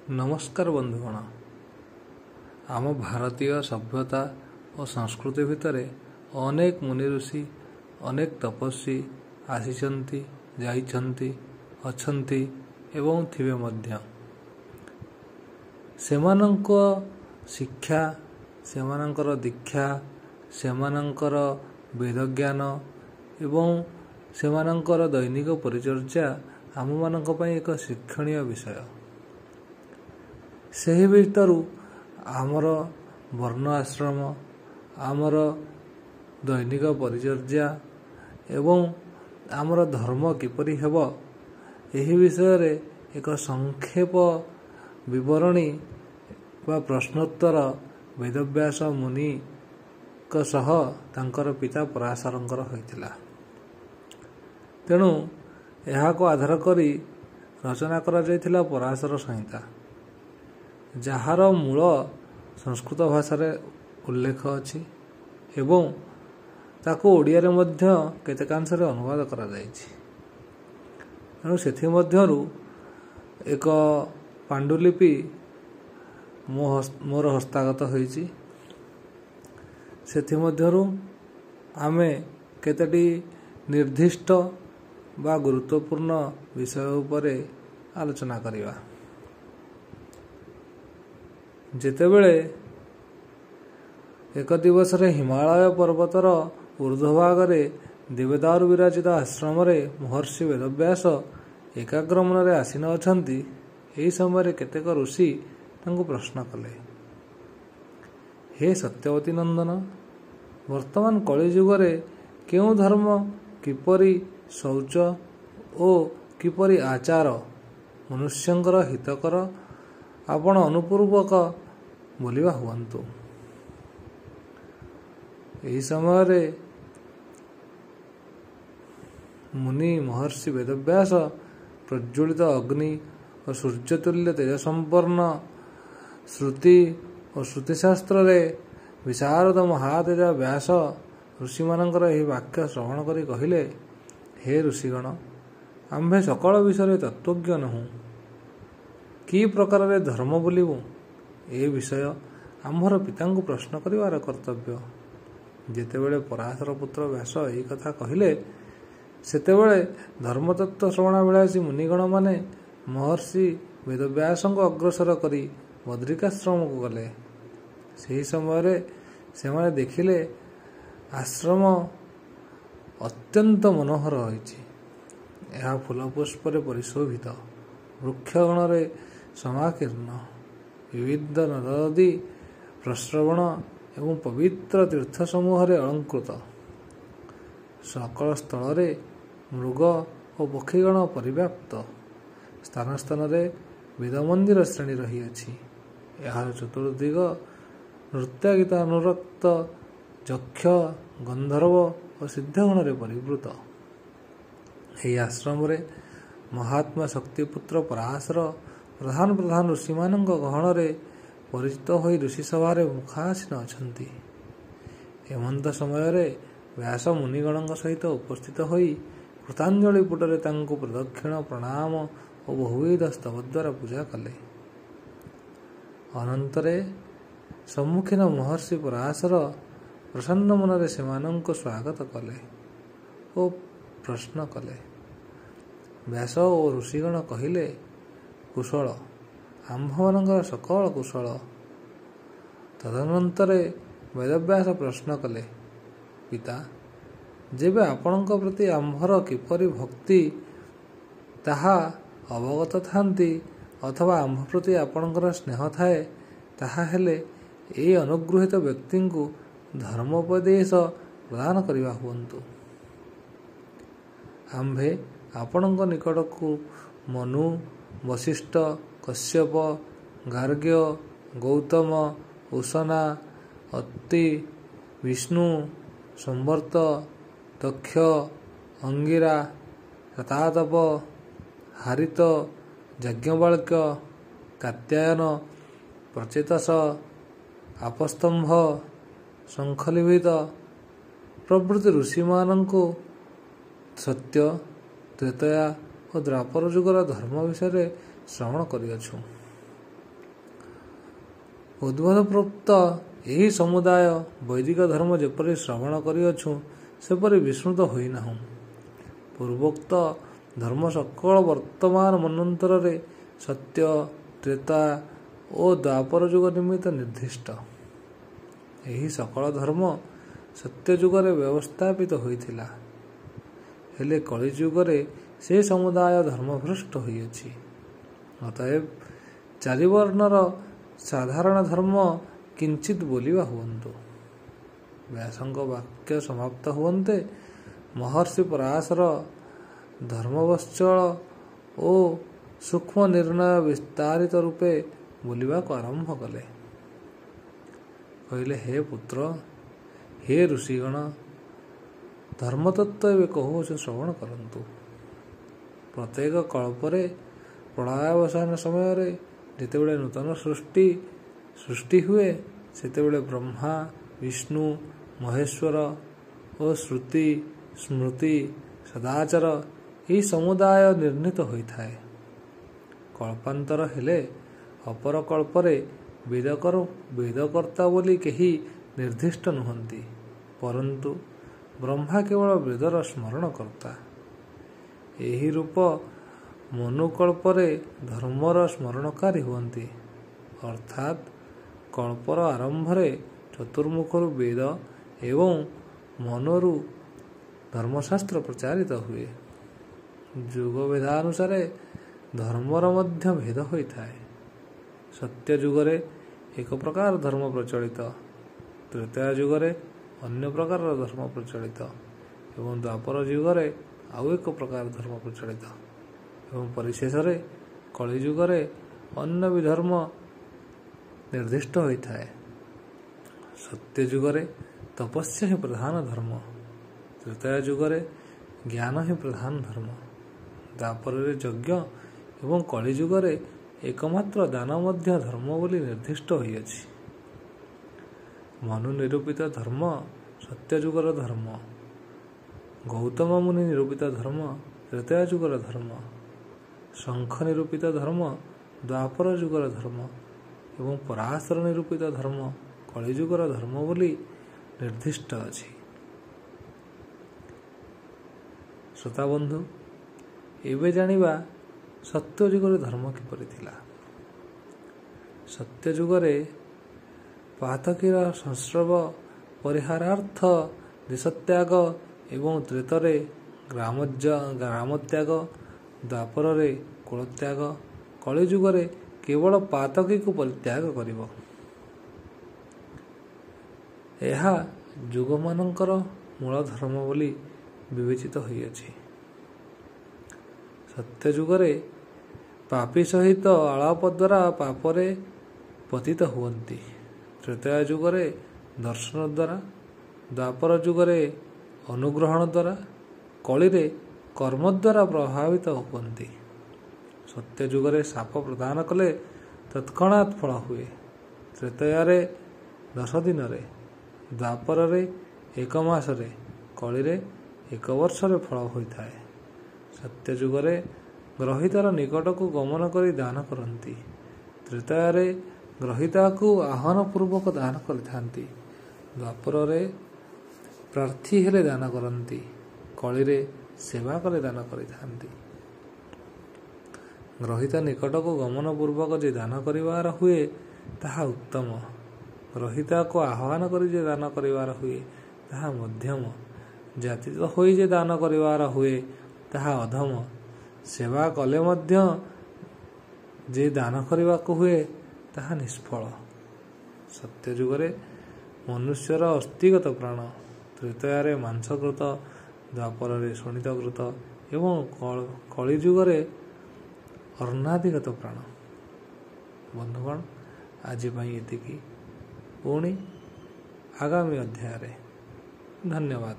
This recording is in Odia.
नमस्कार बंधुगण। आम भारतीय सभ्यता और संस्कृति भितर अनेक मुनि ऋषि अनेक तपस्वी आसिचंती जाइछंती अछंती एवं थिबे मध्य। सेमानंक शिक्षा सेमानंकर दीक्षा सेमानंकर वेदज्ञान एवं सेमानंकर दैनिक परिचर्या आम मानक पई एक शिक्षणीय विषय। ସେହି ଭିତରୁ ଆମର ବର୍ଣ୍ଣ ଆଶ୍ରମ ଆମର ଦୈନିକ ପରିଚର୍ୟା ଏବଂ ଆମର ଧର୍ମ କିପରି ହେବ ଏହି ବିଷୟରେ ଏକ ସଂକ୍ଷେପ ବିବରଣୀ ବା ପ୍ରଶ୍ନୋତ୍ତର ବେଦବ୍ୟାସ ମୁନିଙ୍କ ସହ ତାଙ୍କର ପିତା ପରାଶରଙ୍କର ହୋଇଥିଲା। ତେଣୁ ଏହାକୁ ଆଧାର କରି ରଚନା କରାଯାଇଥିଲା ପରାଶର ସଂହିତା, ଯାହାର ମୂଳ ସଂସ୍କୃତ ଭାଷାରେ ଉଲ୍ଲେଖ ଅଛି ଏବଂ ତାକୁ ଓଡ଼ିଆରେ ମଧ୍ୟ କେତେକାଂଶରେ ଅନୁବାଦ କରାଯାଇଛି। ତେଣୁ ସେଥିମଧ୍ୟରୁ ଏକ ପାଣ୍ଡୁଲିପି ମୋର ହସ୍ତଗତ ହୋଇଛି। ସେଥିମଧ୍ୟରୁ ଆମେ କେତୋଟି ନିର୍ଦ୍ଦିଷ୍ଟ ବା ଗୁରୁତ୍ୱପୂର୍ଣ୍ଣ ବିଷୟ ଉପରେ ଆଲୋଚନା କରିବା। ଯେତେବେଳେ ଏକ ଦିବସରେ ହିମାଳୟ ପର୍ବତର ଊର୍ଦ୍ଧ୍ୱଭାଗରେ ଦେବଦାରୁ ବିରାଜିତ ଆଶ୍ରମରେ ମହର୍ଷି ବେଦବ୍ୟାସ ଏକାଗ୍ର ମନରେ ଆସୀନ ଅଛନ୍ତି, ଏହି ସମୟରେ କେତେକ ଋଷି ତାଙ୍କୁ ପ୍ରଶ୍ନ କଲେ, ହେ ସତ୍ୟବତୀ ନନ୍ଦନ, ବର୍ତ୍ତମାନ କଳିଯୁଗରେ କେଉଁ ଧର୍ମ କିପରି ଶୌଚ ଓ କିପରି ଆଚାର ମନୁଷ୍ୟଙ୍କର ହିତକର ଆପଣ ଅନୁପୂର୍ବକ ବୋଲିବା ହୁଅନ୍ତୁ। ଏହି ସମୟରେ ମୁନି ମହର୍ଷି ବେଦବ୍ୟାସ ପ୍ରଜ୍ୱଳିତ ଅଗ୍ନି ଓ ସୂର୍ଯ୍ୟତୁଲ୍ୟ ତେଜ ସମ୍ପନ୍ନ ଶ୍ରୁତି ଓ ଶ୍ରୁତିଶାସ୍ତ୍ରରେ ବିଶାରଦ ମହାତେଜ ବ୍ୟାସ ଋଷିମାନଙ୍କର ଏହି ବାକ୍ୟ ଶ୍ରବଣ କରି କହିଲେ, ହେ ଋଷିଗଣ, ଆମ୍ଭେ ସକଳ ବିଷୟରେ ତତ୍ତ୍ୱଜ୍ଞ ନୋହୁଁ। କି ପ୍ରକାରରେ ଧର୍ମ ବୋଲିବୁ, ଏ ବିଷୟ ଆମ୍ଭର ପିତାଙ୍କୁ ପ୍ରଶ୍ନ କରିବାର କର୍ତ୍ତବ୍ୟ। ଯେତେବେଳେ ପରାଶର ପୁତ୍ର ବ୍ୟାସ ଏହି କଥା କହିଲେ, ସେତେବେଳେ ଧର୍ମତତ୍ତ୍ୱ ଶ୍ରବଣାଭିଳାଷୀ ମୁନିଗଣମାନେ ମହର୍ଷି ବେଦବ୍ୟାସଙ୍କୁ ଅଗ୍ରସର କରି ବଦ୍ରିକାଶ୍ରମକୁ ଗଲେ। ସେହି ସମୟରେ ସେମାନେ ଦେଖିଲେ ଆଶ୍ରମ ଅତ୍ୟନ୍ତ ମନୋହର ହୋଇଛି। ଏହା ଫୁଲ ପୁଷ୍ପରେ ପରିଶୋଭିତ, ବୃକ୍ଷଗଣରେ ସମାକୀର୍ଣ୍ଣ, ବିବିଧ ନଦୀ ପ୍ରସ୍ରବଣ ଏବଂ ପବିତ୍ର ତୀର୍ଥ ସମୂହରେ ଅଳଙ୍କୃତ। ସକଳ ସ୍ଥଳରେ ମୃଗ ଓ ପକ୍ଷୀଗଣ ପରିବ୍ୟାପ୍ତ। ସ୍ଥାନ ସ୍ଥାନରେ ବେଦମନ୍ଦିର ଶ୍ରେଣୀ ରହିଅଛି। ଏହାର ଚତୁର୍ଦିଗ ନୃତ୍ୟଗୀତ ଅନୁରକ୍ତ ଯକ୍ଷ ଗନ୍ଧର୍ବ ଓ ସିଦ୍ଧଗଣରେ ପରିବୃତ। ଏହି ଆଶ୍ରମରେ ମହାତ୍ମା ଶକ୍ତିପୁତ୍ର ପରାଶର ପ୍ରଧାନ ଋଷିମାନଙ୍କ ଗହଣରେ ପରିଚିତ ହୋଇ ଋଷିସଭାରେ ମୁଖାସୀନ ଅଛନ୍ତି। ହେମନ୍ତ ସମୟରେ ବ୍ୟାସ ମୁନିଗଣଙ୍କ ସହିତ ଉପସ୍ଥିତ ହୋଇ କୃତାଞ୍ଜଳି ପୁଟରେ ତାଙ୍କୁ ପ୍ରଦକ୍ଷିଣ ପ୍ରଣାମ ଓ ବହୁବିଧ ସ୍ତବ ଦ୍ୱାରା ପୂଜା କଲେ। ଅନନ୍ତରେ ସମ୍ମୁଖୀନ ମହର୍ଷି ପରାଶର ପ୍ରସନ୍ନ ମନରେ ସେମାନଙ୍କୁ ସ୍ୱାଗତ କଲେ ଓ ପ୍ରଶ୍ନ କଲେ। ବ୍ୟାସ ଓ ଋଷିଗଣ କହିଲେ, କୁଶଳ, ଆମ୍ଭମାନଙ୍କର ସକଳ କୁଶଳ। ତଦନନ୍ତରେ ବେଦବ୍ୟାସ ପ୍ରଶ୍ନ କଲେ, ପିତା, ଯେବେ ଆପଣଙ୍କ ପ୍ରତି ଆମ୍ଭର କିପରି ଭକ୍ତି ତାହା ଅବଗତ ଥାନ୍ତି ଅଥବା ଆମ୍ଭ ପ୍ରତି ଆପଣଙ୍କର ସ୍ନେହ ଥାଏ, ତାହା ହେଲେ ଏହି ଅନୁଗୃହୀତ ବ୍ୟକ୍ତିଙ୍କୁ ଧର୍ମୋପଦେଶ ପ୍ରଦାନ କରିବା ହୁଅନ୍ତୁ। ଆମ୍ଭେ ଆପଣଙ୍କ ନିକଟକୁ ମନୁ, ବଶିଷ୍ଠ, କଶ୍ୟପ, ଗାର୍ଗ୍ୟ, ଗୌତମ, ଉଶନା, ଅତ୍ରି, ବିଷ୍ଣୁ, ସମ୍ବର୍ତ୍ତ, ଦକ୍ଷ, ଅଙ୍ଗିରା, ଶତାତପ, ହାରିତ, ଯାଜ୍ଞବଲ୍କ୍ୟ, କାତ୍ୟାୟନ, ପ୍ରଚେତସ, ଆପସ୍ତମ୍ଭ, ଶଙ୍ଖଲିଭିତ ପ୍ରଭୃତି ଋଷିମାନଙ୍କୁ ସତ୍ୟ, ତ୍ରେତୟା ଓ ଦ୍ୱାପର ଯୁଗର ଧର୍ମ ବିଷୟରେ ଶ୍ରବଣ କରିଅଛୁ। ଉଦ୍ବୋଧ ପ୍ରୋକ୍ତ ଏହି ସମୁଦାୟ ବୈଦିକ ଧର୍ମ ଯେପରି ଶ୍ରବଣ କରିଅଛୁ ସେପରି ବିସ୍ମୃତ ହୋଇନାହୁଁ। ପୂର୍ବୋକ୍ତ ଧର୍ମ ସକଳ ବର୍ତ୍ତମାନ ମନ୍ୱନ୍ତରରେ ସତ୍ୟ, ତ୍ରେତା ଓ ଦ୍ୱାପର ଯୁଗ ନିମିତ୍ତ ନିର୍ଦ୍ଦିଷ୍ଟ। ଏହି ସକଳ ଧର୍ମ ସତ୍ୟ ଯୁଗରେ ବ୍ୟବସ୍ଥାପିତ ହୋଇଥିଲା, ହେଲେ କଳିଯୁଗରେ ସେ ସମୁଦାୟ ଧର୍ମଭ୍ରଷ୍ଟ ହୋଇଅଛି। ଅତଏବ ଚାରିବର୍ଣ୍ଣର ସାଧାରଣ ଧର୍ମ କିଞ୍ଚିତ୍ ବୋଲିବା ହୁଅନ୍ତୁ। ବ୍ୟାସଙ୍କ ବାକ୍ୟ ସମାପ୍ତ ହୁଅନ୍ତେ ମହର୍ଷି ପରାଶର ଧର୍ମବତ୍ସଳ ଓ ସୂକ୍ଷ୍ମ ନିର୍ଣ୍ଣୟ ବିସ୍ତାରିତ ରୂପେ ବୋଲିବାକୁ ଆରମ୍ଭ କଲେ। କହିଲେ, ହେ ପୁତ୍ର, ହେ ଋଷିଗଣ, ଧର୍ମତତ୍ତ୍ୱ ଏବେ କହୁଅଛୁ, ଶ୍ରବଣ କରନ୍ତୁ। ପ୍ରତ୍ୟେକ କଳ୍ପରେ ପ୍ରଳୟାବସାନ ସମୟରେ ଯେତେବେଳେ ନୂତନ ସୃଷ୍ଟି ହୁଏ ସେତେବେଳେ ବ୍ରହ୍ମା, ବିଷ୍ଣୁ, ମହେଶ୍ୱର ଓ ଶ୍ରୁତି, ସ୍ମୃତି, ସଦାଚାର ଏହି ସମୁଦାୟ ନିର୍ଣ୍ଣିତ ହୋଇଥାଏ। କଳ୍ପାନ୍ତର ହେଲେ ଅପର କଳ୍ପରେ ବେଦକର୍ତ୍ତା ବୋଲି କେହି ନିର୍ଦ୍ଦିଷ୍ଟ ନୁହନ୍ତି, ପରନ୍ତୁ ବ୍ରହ୍ମା କେବଳ ବେଦର ସ୍ମରଣକର୍ତ୍ତା। ଏହି ରୂପ ମନୁକଳ୍ପରେ ଧର୍ମର ସ୍ମରଣକାରୀ ହୁଅନ୍ତି, ଅର୍ଥାତ୍ କଳ୍ପର ଆରମ୍ଭରେ ଚତୁର୍ମୁଖରୁ ବେଦ ଏବଂ ମନରୁ ଧର୍ମଶାସ୍ତ୍ର ପ୍ରଚାରିତ ହୁଏ। ଯୁଗ ଭେଦାନୁସାରେ ଧର୍ମର ମଧ୍ୟ ଭେଦ ହୋଇଥାଏ। ସତ୍ୟ ଯୁଗରେ ଏକ ପ୍ରକାର ଧର୍ମ ପ୍ରଚଳିତ, ତ୍ରେତୟା ଯୁଗରେ ଅନ୍ୟ ପ୍ରକାରର ଧର୍ମ ପ୍ରଚଳିତ ଏବଂ ଦ୍ୱାପର ଯୁଗରେ ଆଉ ଏକ ପ୍ରକାର ଧର୍ମ ପ୍ରଚଳିତ ଏବଂ ପରିଶେଷରେ କଳିଯୁଗରେ ଅନ୍ୟ ବିଧର୍ମ ନିର୍ଦ୍ଦିଷ୍ଟ ହୋଇଥାଏ। ସତ୍ୟ ଯୁଗରେ ତପସ୍ୟା ହିଁ ପ୍ରଧାନ ଧର୍ମ, ତ୍ରେତୟା ଯୁଗରେ ଜ୍ଞାନ ହିଁ ପ୍ରଧାନ ଧର୍ମ, ଦ୍ୱାପରରେ ଯଜ୍ଞ ଏବଂ କଳିଯୁଗରେ ଏକମାତ୍ର ଦାନ ମଧ୍ୟ ଧର୍ମ ବୋଲି ନିର୍ଦ୍ଦିଷ୍ଟ ହୋଇଅଛି। ମନୁ ନିରୂପିତ ଧର୍ମ ସତ୍ୟ ଯୁଗର ଧର୍ମ, ଗୌତମ ମୁନି ନିରୂପିତ ଧର୍ମ ତ୍ରେତୟା ଯୁଗର ଧର୍ମ, ଶଙ୍ଖ ନିରୂପିତ ଧର୍ମ ଦ୍ୱାପର ଯୁଗର ଧର୍ମ ଏବଂ ପରାଶର ନିରୂପିତ ଧର୍ମ କଳିଯୁଗର ଧର୍ମ ବୋଲି ନିର୍ଦ୍ଦିଷ୍ଟ ଅଛି। ଶ୍ରୋତାବନ୍ଧୁ, ଏବେ ଜାଣିବା ସତ୍ୟ ଯୁଗରେ ଧର୍ମ କିପରି ଥିଲା। ସତ୍ୟ ଯୁଗରେ ପାତକୀର ସଂସ୍ରବ ପରିହାରାର୍ଥ ଦେଶତ୍ୟାଗ ଏବଂ ତ୍ରେତରେ ଗ୍ରାମତ୍ୟାଗ, ଦ୍ୱାପରରେ କୁଳତ୍ୟାଗ, କଳିଯୁଗରେ କେବଳ ପାତକୀକୁ ପରିତ୍ୟାଗ କରିବ। ଏହା ଯୁଗମାନଙ୍କର ମୂଳ ଧର୍ମ ବୋଲି ବିବେଚିତ ହୋଇଅଛି। ସତ୍ୟ ଯୁଗରେ ପାପୀ ସହିତ ଆଳାପ ଦ୍ୱାରା ପାପରେ ପତିତ ହୁଅନ୍ତି, ତ୍ରେତୟା ଯୁଗରେ ଦର୍ଶନ ଦ୍ୱାରା, ଦ୍ୱାପର ଯୁଗରେ ଅନୁଗ୍ରହଣ ଦ୍ୱାରା, କଳିରେ କର୍ମ ଦ୍ୱାରା ପ୍ରଭାବିତ ହୁଅନ୍ତି। ସତ୍ୟ ଯୁଗରେ ଶାପ ପ୍ରଦାନ କଲେ ତତ୍କ୍ଷଣାତ୍ ଫଳ ହୁଏ, ତ୍ରେତୟାରେ 10 ଦିନରେ, ଦ୍ୱାପରରେ 1 ମାସରେ, କଳିରେ 1 ବର୍ଷରେ ଫଳ ହୋଇଥାଏ। ସତ୍ୟ ଯୁଗରେ ଗ୍ରହୀତାର ନିକଟକୁ ଗମନ କରି ଦାନ କରନ୍ତି, ତ୍ରେତୟାରେ ଗ୍ରହୀତାକୁ ଆହ୍ୱାନ ପୂର୍ବକ ଦାନ କରିଥାନ୍ତି, ଦ୍ୱାପରରେ ପ୍ରାର୍ଥୀ ହେଲେ ଦାନ କରନ୍ତି, କଳିରେ ସେବା କଲେ ଦାନ କରିଥାନ୍ତି। ଗ୍ରହୀତା ନିକଟକୁ ଗମନ ପୂର୍ବକ ଯେ ଦାନ କରିବାର ହୁଏ ତାହା ଉତ୍ତମ, ଗ୍ରହୀତାକୁ ଆହ୍ୱାନ କରି ଯେ ଦାନ କରିବାର ହୁଏ ତାହା ମଧ୍ୟମ, ଜାତିତ ହୋଇ ଯେ ଦାନ କରିବାର ହୁଏ ତାହା ଅଧମ, ସେବା କଲେ ମଧ୍ୟ ଯେ ଦାନ କରିବାକୁ ହୁଏ ତାହା ନିଷ୍ଫଳ। ସତ୍ୟ ଯୁଗରେ ମନୁଷ୍ୟର ଅସ୍ଥିଗତ ପ୍ରାଣ, ତ୍ରେତୟାରେ ମାଂସକୃତ, ଦ୍ୱାପରରେ ଶୋଣିତକୃତ ଏବଂ କଳିଯୁଗରେ ଅର୍ଣ୍ଣାଦିଗତ ପ୍ରାଣ। ବନ୍ଧୁଗଣ, ଆଜି ପାଇଁ ଏତିକି। ପୁଣି ଆଗାମୀ ଅଧ୍ୟାୟରେ। ଧନ୍ୟବାଦ।